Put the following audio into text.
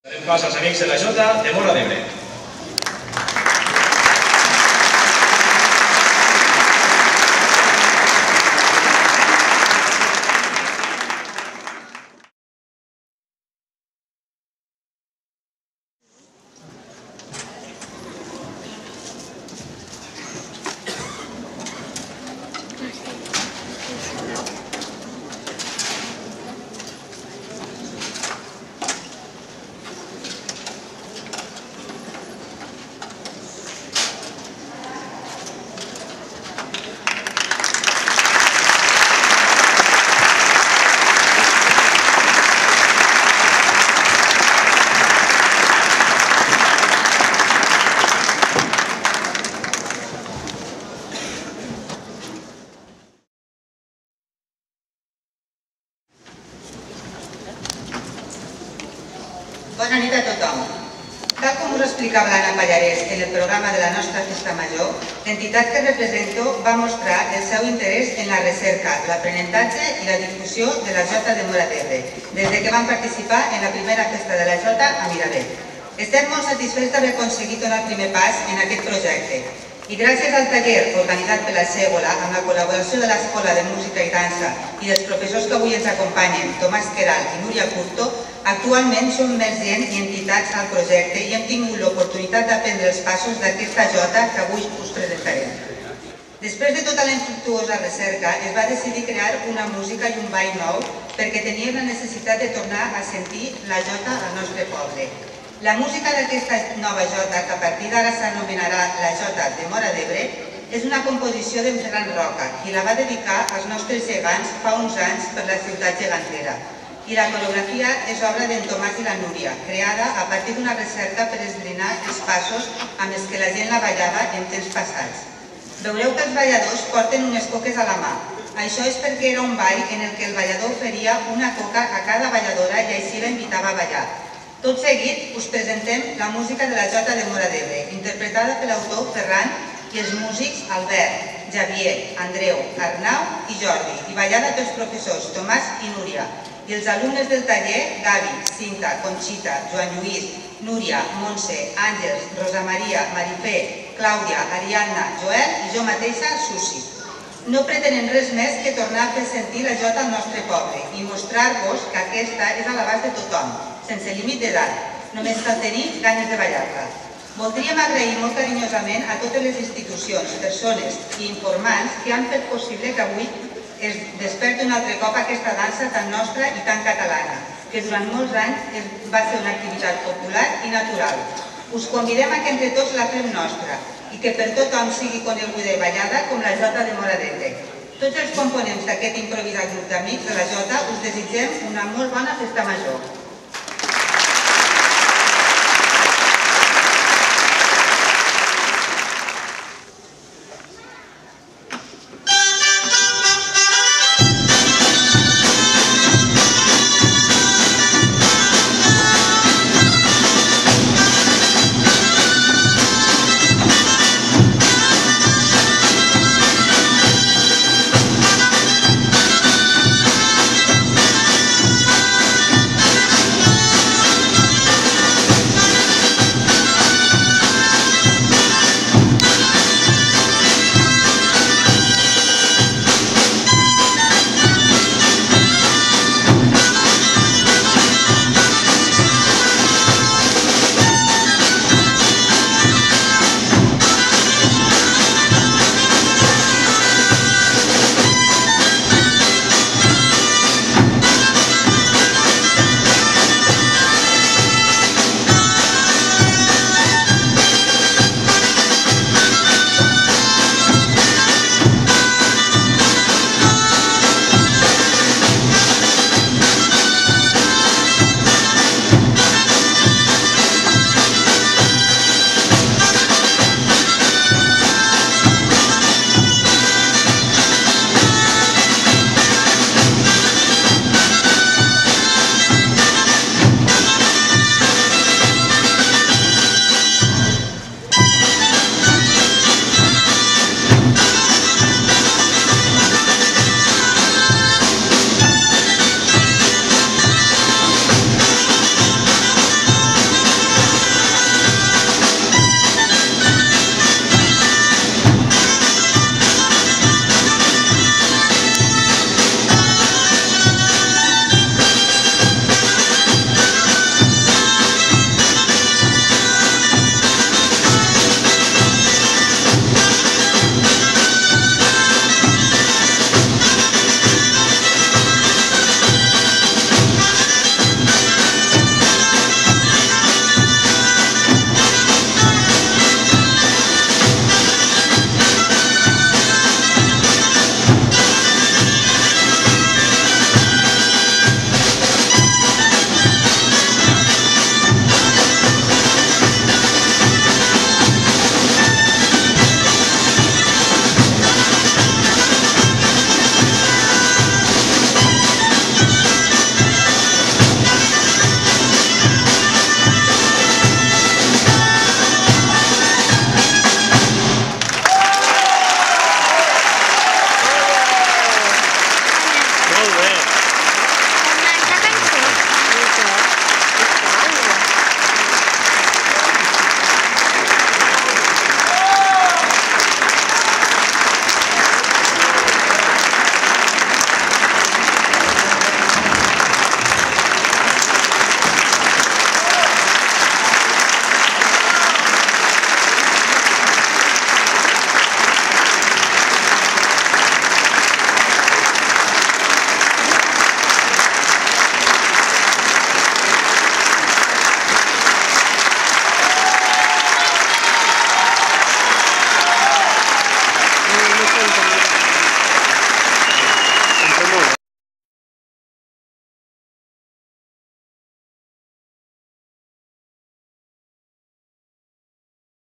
Farem pas als amics de la Jota de Móra d'Ebre. Bona nit a tothom. Tal com us explicava l'Anna Pallarès en el programa de la nostra festa major, l'entitat que represento va mostrar el seu interès en la recerca, l'aprenentatge i la difusió de la Jota de Móra d'Ebre, des que van participar en la primera festa de la Jota a Miravet. Estem molt satisfets d'haver aconseguit donar el primer pas en aquest projecte i gràcies al taller organitzat per la Sègola amb la col·laboració de l'Escola de Música i Dansa i dels professors que avui ens acompanyen, Tomàs Queral i Núria Curto, actualment som més gent i entitats al projecte i hem tingut l'oportunitat d'aprendre els passos d'aquesta jota que avui us presentarem. Després de tota la infructuosa recerca, es va decidir crear una música i un ball nou perquè teníem la necessitat de tornar a sentir la jota al nostre poble. La música d'aquesta nova jota, que a partir d'ara s'anomenarà la Jota de Móra d'Ebre, és una composició d'en Ferran Roca, qui la va dedicar als nostres gegants fa uns anys per la ciutat gegantera. I la coreografia és obra d'en Tomàs i la Núria, creada a partir d'una recerca per esbrinar els passos amb els que la gent la ballava en temps passats. Veureu que els balladors porten unes coques a la mà. Això és perquè era un ball en el que el ballador oferia una coca a cada balladora i així la invitava a ballar. Tot seguit us presentem la música de la Jota de Móra d'Ebre, interpretada per l'autor Ferran i els músics Albert, Javier, Andreu, Arnau i Jordi, i ballada pels professors Tomàs i Núria, i els alumnes del taller Gavi, Cinta, Conxita, Joan Lluís, Núria, Montse, Àngels, Rosa Maria, Marifé, Clàudia, Ariadna, Joel i jo mateixa, Susi. No pretenem res més que tornar a fer sentir la jota al nostre poble i mostrar-vos que aquesta és a l'abast de tothom, sense límit d'edat. Només cal tenir ganes de ballar-la. Voldríem agrair molt carinyosament a totes les institucions, persones i informants que han fet possible que avui es desperti un altre cop aquesta dansa tan nostra i tan catalana, que durant molts anys va ser una activitat popular i natural. Us convidem a que entre tots la fem nostra i que per tothom sigui coneguda i ballada com la Jota de Móra d'Ebre. Tots els components d'aquest improvisat grup d'amics de la Jota us desitgem una molt bona festa major.